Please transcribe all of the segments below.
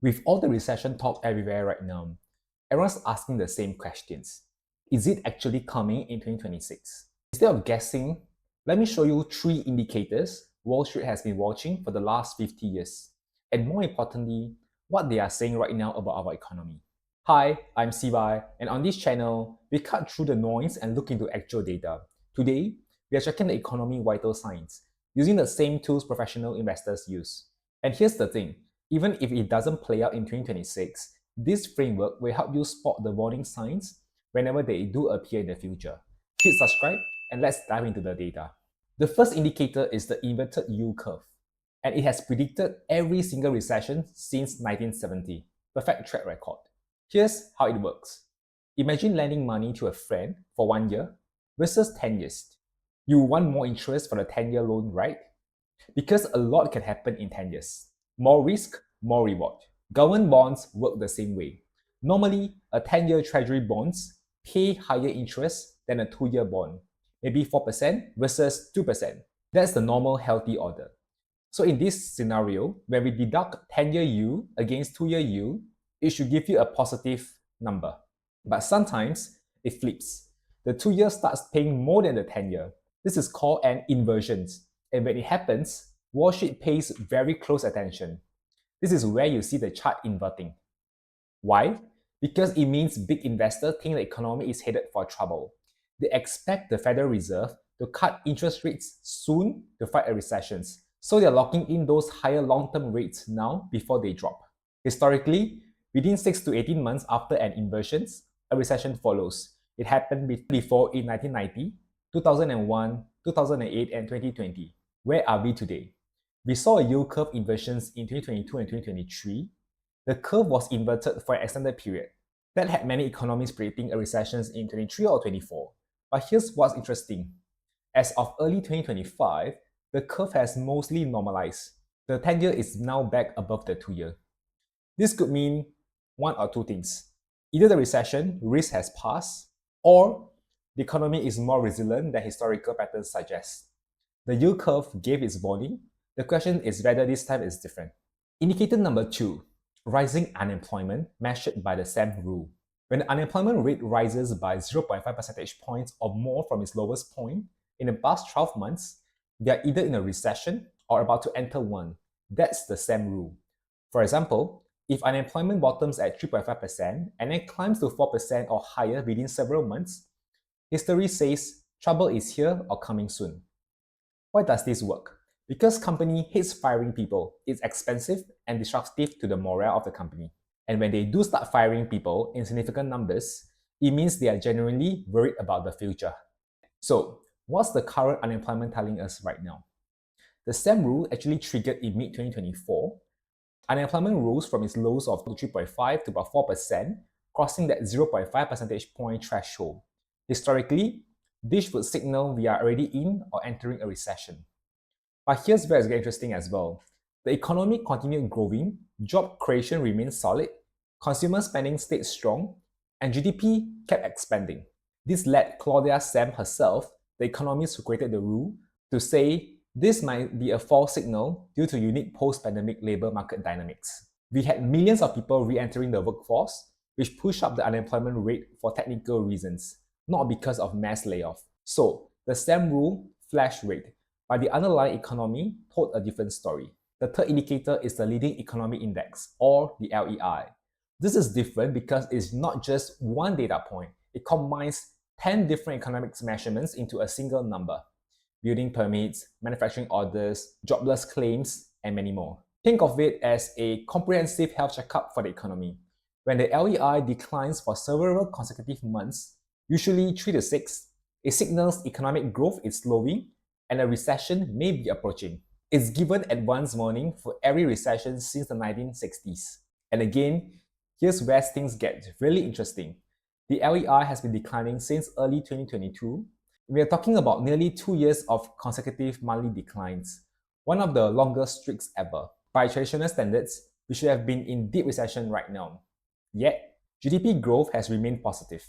With all the recession talk everywhere right now, everyone's asking the same questions. Is it actually coming in 2026? Instead of guessing, let me show you three indicators Wall Street has been watching for the last 50 years, and more importantly, what they are saying right now about our economy. Hi, I'm Sibai, and on this channel, we cut through the noise and look into actual data. Today, we are checking the economy vital signs using the same tools professional investors use. And here's the thing, even if it doesn't play out in 2026, this framework will help you spot the warning signs whenever they do appear in the future. Hit subscribe and let's dive into the data. The first indicator is the inverted yield curve, and it has predicted every single recession since 1970. Perfect track record. Here's how it works. Imagine lending money to a friend for 1 year versus 10 years. You want more interest for the 10-year loan, right? Because a lot can happen in 10 years. More risk, more reward. Government bonds work the same way. Normally, a 10-year treasury bonds pay higher interest than a 2-year bond, maybe 4% versus 2%. That's the normal healthy order. So in this scenario, when we deduct 10-year yield against 2-year yield, it should give you a positive number. But sometimes it flips. The 2-year starts paying more than the 10-year. This is called an inversion. And when it happens, Wall Street pays very close attention. This is where you see the chart inverting. Why? Because it means big investors think the economy is headed for trouble. They expect the Federal Reserve to cut interest rates soon to fight a recession. So they're locking in those higher long-term rates now before they drop. Historically, within 6 to 18 months after an inversion, a recession follows. It happened before in 1990, 2001, 2008, and 2020. Where are we today? We saw a yield curve inversions in 2022 and 2023. The curve was inverted for an extended period. That had many economists predicting a recession in 23 or 24. But here's what's interesting. As of early 2025, the curve has mostly normalized. The 10-year is now back above the 2-year. This could mean one or two things. Either the recession risk has passed, or the economy is more resilient than historical patterns suggest. The yield curve gave its warning. The question is whether this time is different. Indicator number 2, rising unemployment measured by the Sahm Rule. When the unemployment rate rises by 0.5 percentage points or more from its lowest point in the past 12 months, they are either in a recession or about to enter one. That's the Sahm Rule. For example, if unemployment bottoms at 3.5% and then climbs to 4% or higher within several months, history says trouble is here or coming soon. Why does this work? Because company hates firing people. It's expensive and disruptive to the morale of the company. And when they do start firing people in significant numbers, it means they are genuinely worried about the future. So, what's the current unemployment telling us right now? The Sahm Rule actually triggered in mid-2024. Unemployment rose from its lows of 3.5 to about 4%, crossing that 0.5 percentage point threshold. Historically, this would signal we are already in or entering a recession. But here's where it's getting interesting as well. The economy continued growing, job creation remained solid, consumer spending stayed strong, and GDP kept expanding. This led Claudia Sahm herself, the economist who created the rule, to say this might be a false signal due to unique post-pandemic labor market dynamics. We had millions of people re-entering the workforce, which pushed up the unemployment rate for technical reasons, not because of mass layoff. So, the Sahm Rule flash rate, but the underlying economy told a different story. The third indicator is the leading economy index, or the LEI. This is different because it's not just one data point. It combines 10 different economics measurements into a single number. Building permits, manufacturing orders, jobless claims, and many more. Think of it as a comprehensive health checkup for the economy. When the LEI declines for several consecutive months, usually 3 to 6, it signals economic growth is slowing and a recession may be approaching. It's given advance warning for every recession since the 1960s. And again, here's where things get really interesting. The LEI has been declining since early 2022. We are talking about nearly 2 years of consecutive monthly declines, one of the longest streaks ever. By traditional standards, we should have been in deep recession right now. Yet, GDP growth has remained positive.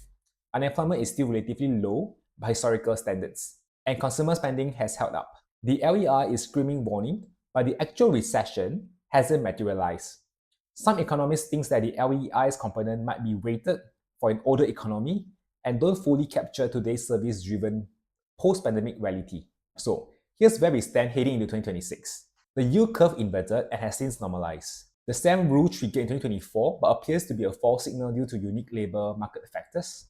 Unemployment is still relatively low by historical standards, and consumer spending has held up. The LEI is screaming warning, but the actual recession hasn't materialized. Some economists think that the LEI's component might be weighted for an older economy and don't fully capture today's service-driven post-pandemic reality. So here's where we stand heading into 2026. The yield curve inverted and has since normalized. The Sahm Rule triggered in 2024 but appears to be a false signal due to unique labor market factors.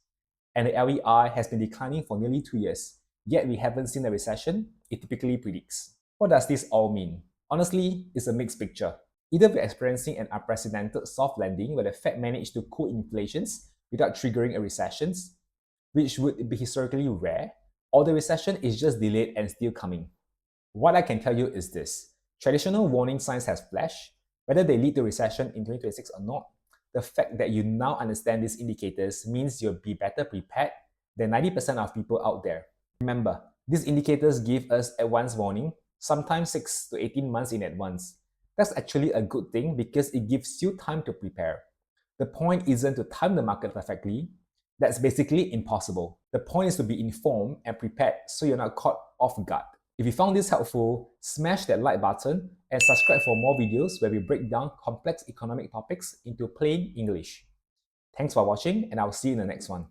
And the LEI has been declining for nearly 2 years, yet we haven't seen the recession it typically predicts. What does this all mean? Honestly, it's a mixed picture. Either we're experiencing an unprecedented soft landing where the Fed managed to cool inflations without triggering a recession, which would be historically rare, or the recession is just delayed and still coming. What I can tell you is this. Traditional warning signs have flashed, whether they lead to recession in 2026 or not. The fact that you now understand these indicators means you'll be better prepared than 90% of people out there. Remember, these indicators give us advance warning, sometimes 6 to 18 months in advance. That's actually a good thing because it gives you time to prepare. The point isn't to time the market perfectly. That's basically impossible. The point is to be informed and prepared so you're not caught off guard. If you found this helpful, smash that like button and subscribe for more videos where we break down complex economic topics into plain English. Thanks for watching, and I'll see you in the next one.